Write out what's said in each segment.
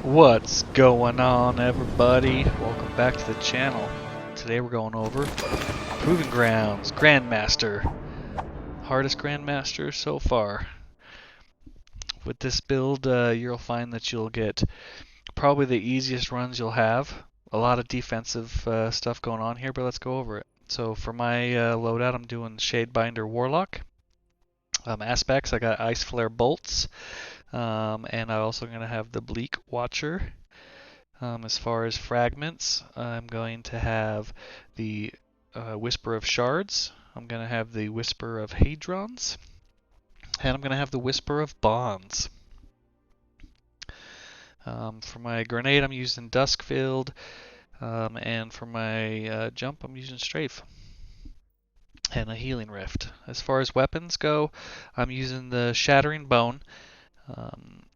What's going on, everybody? Welcome back to the channel. Today we're going over Proving Grounds Grandmaster. Hardest Grandmaster so far. With this build, you'll find that you'll get probably the easiest runs you'll have. A lot of defensive stuff going on here, but let's go over it. So for my loadout, I'm doing Shadebinder Warlock. Aspects, I got Ice Flare Bolts. And I'm also going to have the Bleak Watcher. As far as fragments, I'm going to have the Whisper of Shards. I'm going to have the Whisper of Hadrons. And I'm going to have the Whisper of Bonds. For my grenade, I'm using Duskfield. And for my jump, I'm using Strafe. And a Healing Rift. As far as weapons go, I'm using the Shattering Bone.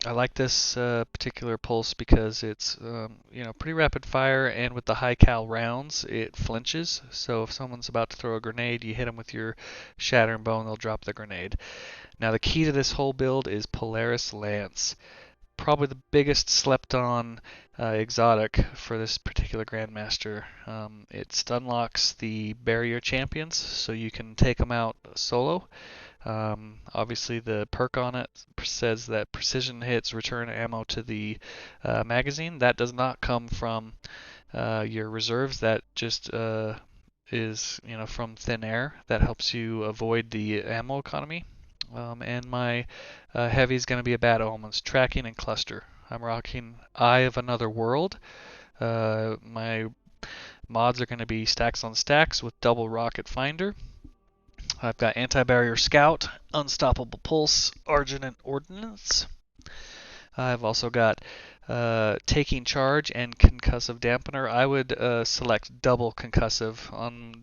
I like this particular pulse because it's pretty rapid fire, and with the high cal rounds it flinches, so if someone's about to throw a grenade, you hit them with your Shattering Bone, they'll drop the grenade. Now the key to this whole build is Polaris Lance, probably the biggest slept on exotic for this particular Grandmaster. It stun locks the barrier champions, so you can take them out solo. Obviously the perk on it says that precision hits return ammo to the magazine. That does not come from your reserves. That just is from thin air. That helps you avoid the ammo economy. And my heavy is going to be a Bad Omens, Tracking, and Cluster. I'm rocking Eye of Another World. My mods are going to be Stacks on Stacks with Double Rocket Finder. I've got Anti-Barrier Scout, Unstoppable Pulse, Argent Ordnance. I've also got Taking Charge and Concussive Dampener. I would select double concussive on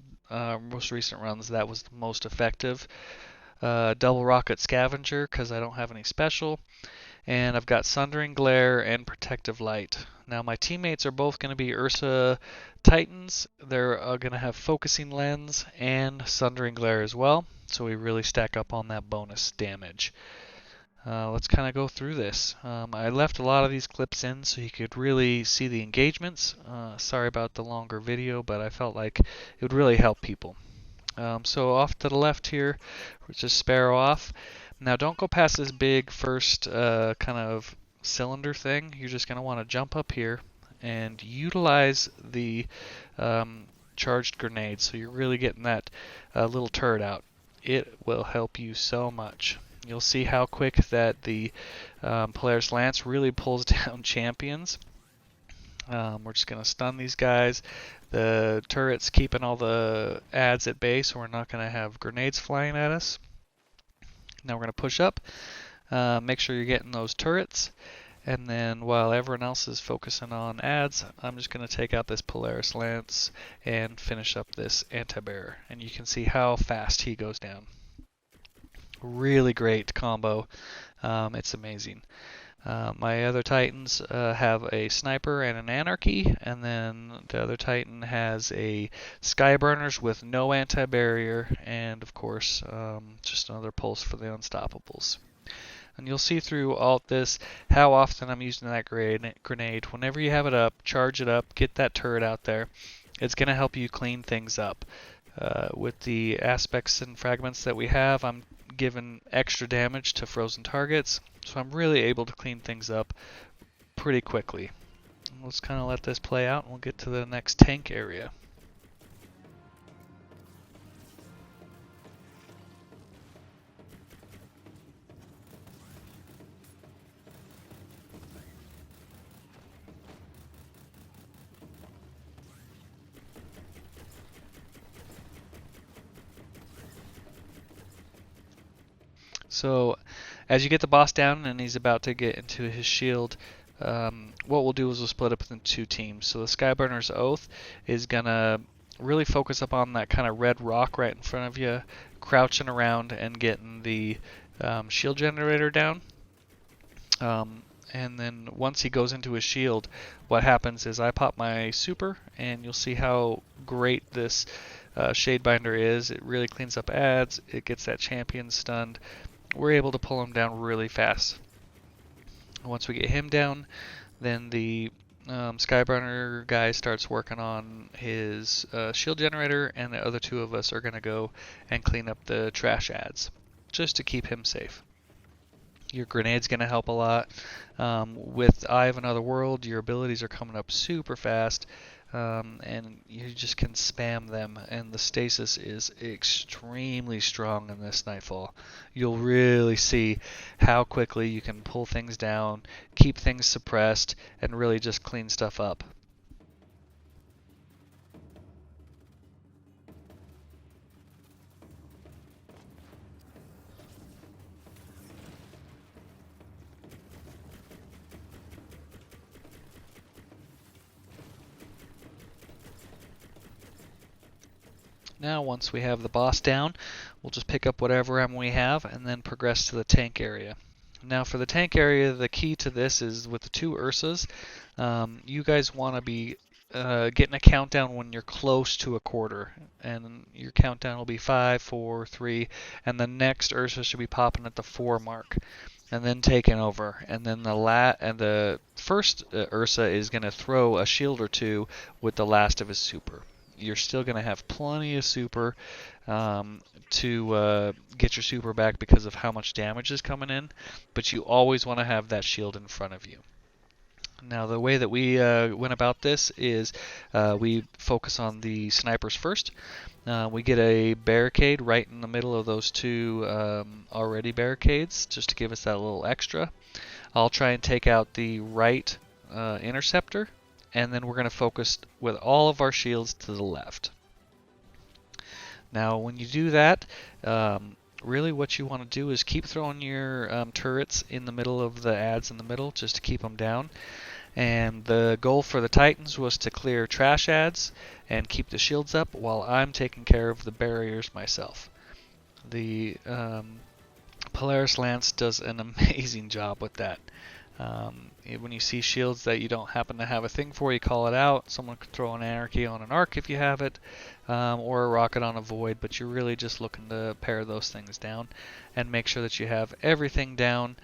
most recent runs. That was the most effective. Double Rocket Scavenger because I don't have any special. And I've got Sundering Glare and Protective Light. Now my teammates are both going to be Ursa Titans. They're going to have Focusing Lens and Sundering Glare as well, so we really stack up on that bonus damage. Let's kind of go through this. I left a lot of these clips in so you could really see the engagements. Sorry about the longer video, but I felt like it would really help people. So off to the left here, we're just Sparrow off. Now don't go past this big first kind of cylinder thing. You're just going to want to jump up here and utilize the charged grenade, so you're really getting that little turret out. It will help you so much. You'll see how quick that the Polaris Lance really pulls down champions. We're just going to stun these guys. The turret's keeping all the adds at bay, so we're not going to have grenades flying at us. Now we're going to push up, make sure you're getting those turrets, and then while everyone else is focusing on adds, I'm just going to take out this Polaris Lance and finish up this anti-barrier. And you can see how fast he goes down. Really great combo. It's amazing. My other Titans have a Sniper and an Anarchy, and then the other Titan has a Skyburners with no anti-barrier, and of course just another pulse for the Unstoppables. And you'll see through all this how often I'm using that grenade. Whenever you have it up, charge it up, get that turret out there. It's going to help you clean things up. With the aspects and fragments that we have, I'm giving extra damage to frozen targets, so I'm really able to clean things up pretty quickly. Let's kind of let this play out and we'll get to the next tank area. So as you get the boss down and he's about to get into his shield, what we'll do is we'll split up into two teams. So the Skyburner's Oath is going to really focus up on that kind of red rock right in front of you, crouching around and getting the shield generator down. And then once he goes into his shield, what happens is I pop my super, and you'll see how great this Shadebinder is. It really cleans up adds, it gets that champion stunned. We're able to pull him down really fast. Once we get him down, Then the Skyburner guy starts working on his shield generator, and the other two of us are going to go and clean up the trash ads, just to keep him safe. Your grenade's going to help a lot. With Eye of Another World, your abilities are coming up super fast, and you just can spam them, and the stasis is extremely strong in this Nightfall. You'll really see how quickly you can pull things down, keep things suppressed, and really just clean stuff up. Now, once we have the boss down, we'll just pick up whatever ammo we have and then progress to the tank area. Now, for the tank area, the key to this is with the two Ursas, you guys want to be getting a countdown when you're close to a quarter. And your countdown will be 5, 4, 3, and the next Ursa should be popping at the 4 mark. And then taking over, and then the first Ursa is going to throw a shield or two with the last of his super. You're still going to have plenty of super to get your super back because of how much damage is coming in, but you always want to have that shield in front of you. Now, the way that we went about this is we focus on the snipers first. We get a barricade right in the middle of those two already barricades, just to give us that little extra. I'll try and take out the right interceptor, and then we're going to focus with all of our shields to the left. Now, when you do that, really what you want to do is keep throwing your turrets in the middle of the ads in the middle, just to keep them down. And the goal for the Titans was to clear trash ads and keep the shields up while I'm taking care of the barriers myself. The Polaris Lance does an amazing job with that. When you see shields that you don't happen to have a thing for, you call it out. Someone could throw an anarchy on an arc if you have it, or a rocket on a void, but you're really just looking to pare those things down and make sure that you have everything down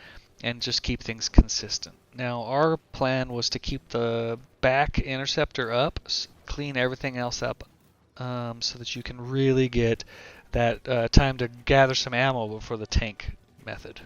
and just keep things consistent. Now, our plan was to keep the back interceptor up, clean everything else up, so that you can really get that time to gather some ammo before the tank method.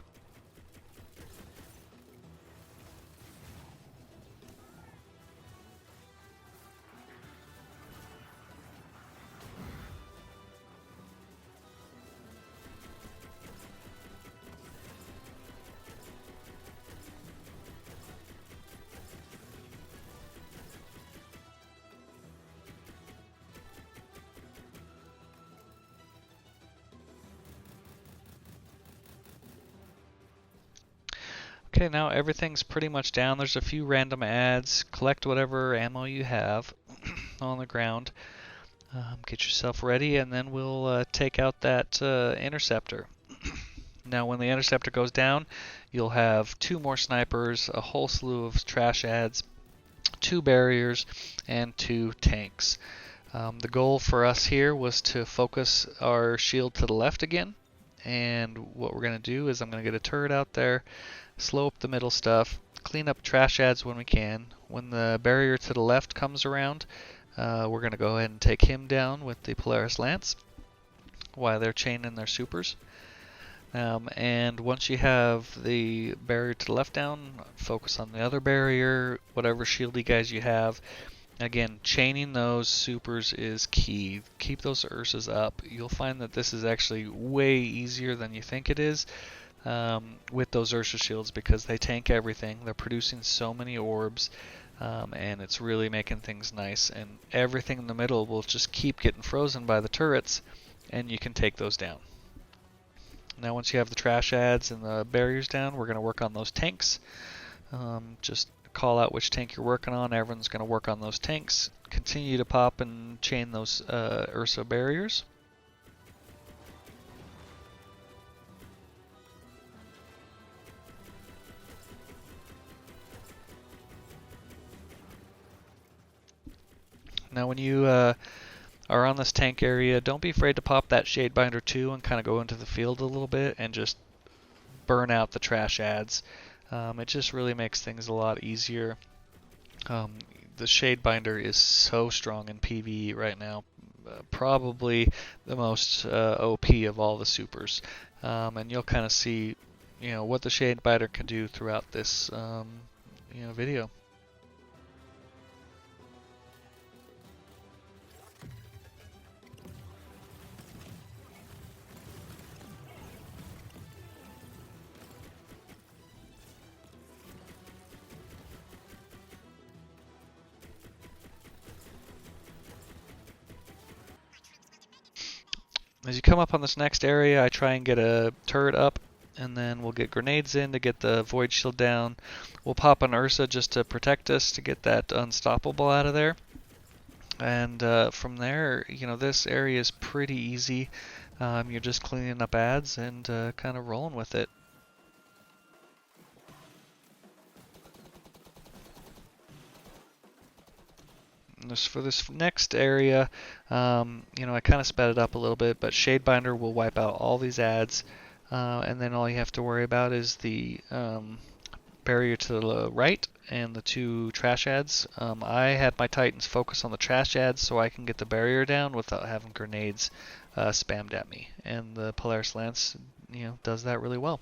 Okay, now everything's pretty much down. There's a few random ads. Collect whatever ammo you have on the ground. Get yourself ready, and then we'll take out that interceptor. Now, when the interceptor goes down, you'll have 2 more snipers, a whole slew of trash ads, 2 barriers, and 2 tanks. The goal for us here was to focus our shield to the left again. And what we're going to do is I'm going to get a turret out there, slow up the middle stuff, clean up trash ads when we can. When the barrier to the left comes around, we're going to go ahead and take him down with the Polaris Lance while they're chaining their supers. And once you have the barrier to the left down, focus on the other barrier, whatever shieldy guys you have. Again, chaining those supers is key. Keep those Ursas up. You'll find that this is actually way easier than you think it is with those Ursa shields, because they tank everything. They're producing so many orbs, and it's really making things nice. And everything in the middle will just keep getting frozen by the turrets, and you can take those down. Now, once you have the trash ads and the barriers down, we're going to work on those tanks. Just call out which tank you're working on. Everyone's going to work on those tanks. Continue to pop and chain those Ursa barriers. Now, when you are on this tank area, don't be afraid to pop that Shadebinder too and kind of go into the field a little bit and just burn out the trash ads. It just really makes things a lot easier. Um, the Shade Binder is so strong in PvE right now. Probably the most OP of all the supers. And you'll kind of see, what the Shade Binder can do throughout this, video. As you come up on this next area, I try and get a turret up, and then we'll get grenades in to get the void shield down. We'll pop an Ursa just to protect us to get that unstoppable out of there. And from there, this area is pretty easy. You're just cleaning up ads and kind of rolling with it. For this next area, I kind of sped it up a little bit, but Shadebinder will wipe out all these ads, and then all you have to worry about is the barrier to the right and the 2 trash ads. I had my Titans focus on the trash ads so I can get the barrier down without having grenades spammed at me, and the Polaris Lance, does that really well.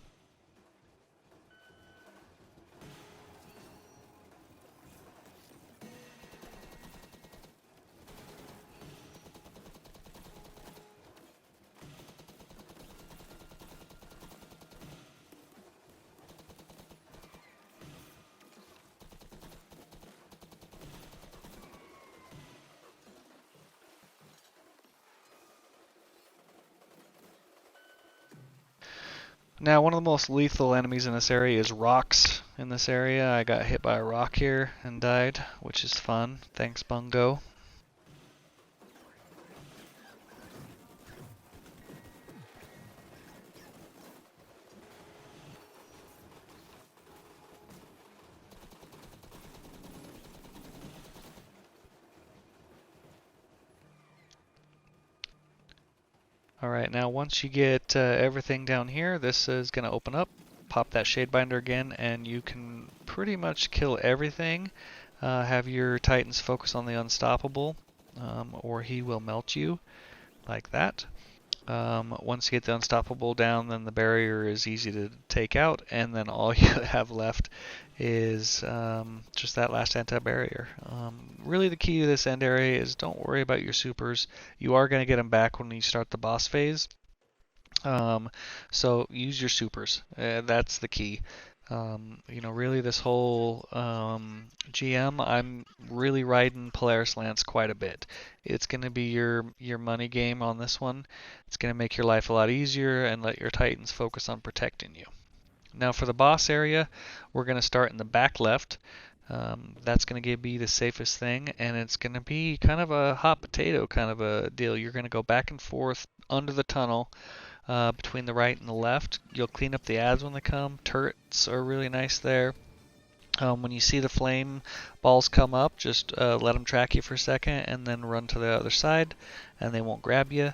Now, one of the most lethal enemies in this area is rocks. In this area, I got hit by a rock here and died, which is fun. Thanks, Bungo. Alright, now once you get everything down here, this is going to open up. Pop that Shadebinder again, and you can pretty much kill everything. Have your Titans focus on the Unstoppable, or he will melt you, like that. Once you get the Unstoppable down, then the barrier is easy to take out, and then all you have left is just that last anti-barrier. Really the key to this end area is don't worry about your supers. You are going to get them back when you start the boss phase. So use your supers. That's the key. Really this whole GM, I'm really riding Polaris Lance quite a bit. It's going to be your money game on this one. It's going to make your life a lot easier and let your Titans focus on protecting you. Now for the boss area, we're going to start in the back left. That's going to be the safest thing, and it's going to be kind of a hot potato kind of a deal. You're going to go back and forth under the tunnel. Between the right and the left. You'll clean up the ads when they come. Turrets are really nice there. When you see the flame balls come up, just let them track you for a second and then run to the other side, and they won't grab you.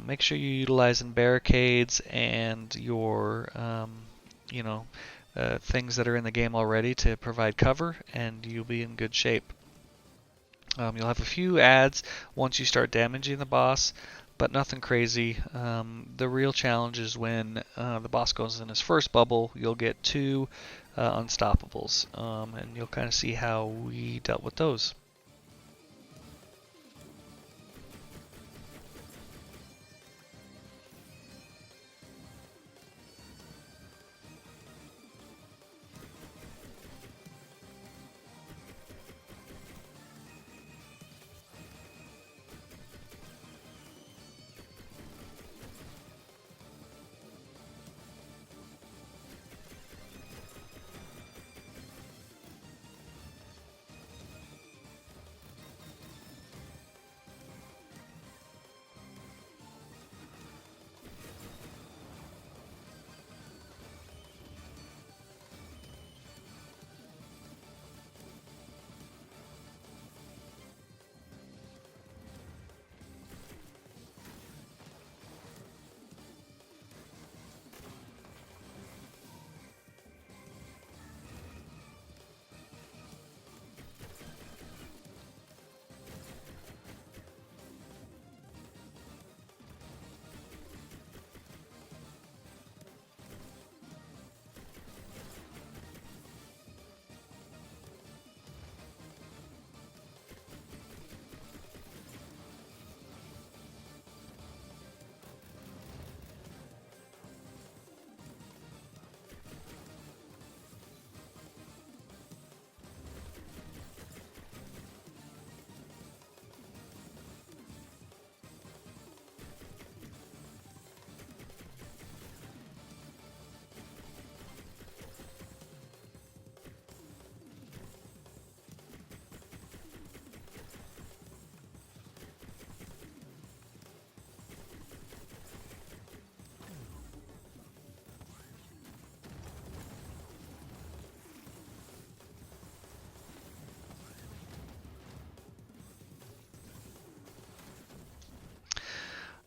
Make sure you're utilizing barricades and your things that are in the game already to provide cover, and you'll be in good shape. You'll have a few ads once you start damaging the boss, but nothing crazy. The real challenge is when the boss goes in his first bubble, you'll get 2 unstoppables, and you'll kind of see how we dealt with those.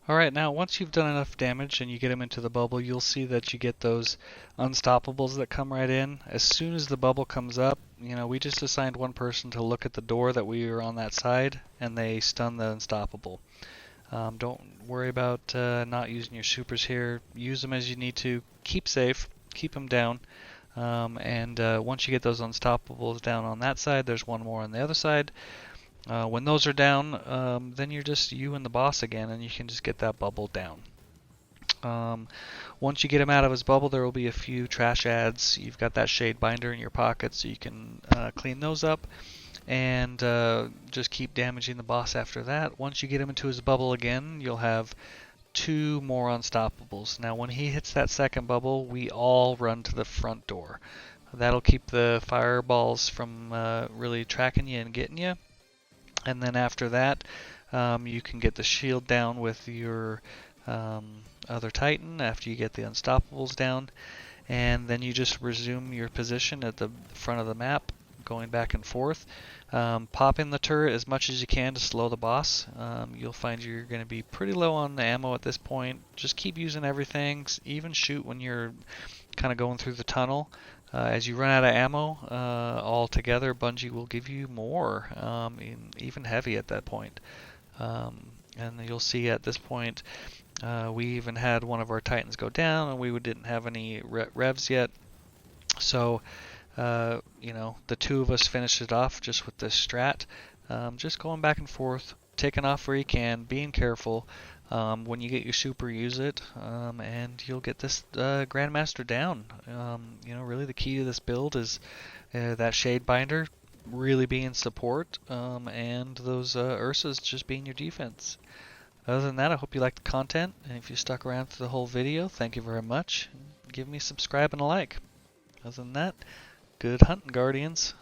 Alright, now once you've done enough damage and you get them into the bubble, you'll see that you get those unstoppables that come right in. As soon as the bubble comes up, you know, we just assigned one person to look at the door that we were on that side, and they stun the unstoppable. Don't worry about not using your supers here. Use them as you need to. Keep safe. Keep them down. And once you get those unstoppables down on that side, there's one more on the other side. When those are down, then you're just you and the boss again, and you can just get that bubble down. Once you get him out of his bubble, there will be a few trash ads. You've got that shade binder in your pocket, so you can clean those up, and just keep damaging the boss after that. Once you get him into his bubble again, you'll have 2 more unstoppables. Now when he hits that second bubble, we all run to the front door. That'll keep the fireballs from really tracking you and getting you. And then after that, you can get the shield down with your other Titan after you get the unstoppables down. And then you just resume your position at the front of the map, going back and forth. Pop in the turret as much as you can to slow the boss. You'll find you're going to be pretty low on the ammo at this point. Just keep using everything. Even shoot when you're kind of going through the tunnel. As you run out of ammo altogether, Bungie will give you more, even heavy at that point. And you'll see at this point, we even had one of our Titans go down, and we didn't have any revs yet. So, you know, the 2 of us finished it off just with this strat, just going back and forth, taking off where you can, being careful. When you get your super, use it, and you'll get this Grandmaster down. You know, really the key to this build is that shade binder really being support, and those Ursas just being your defense. Other than that, I hope you liked the content, and if you stuck around through the whole video, thank you very much. Give me a subscribe and a like. Other than that, good hunting, Guardians.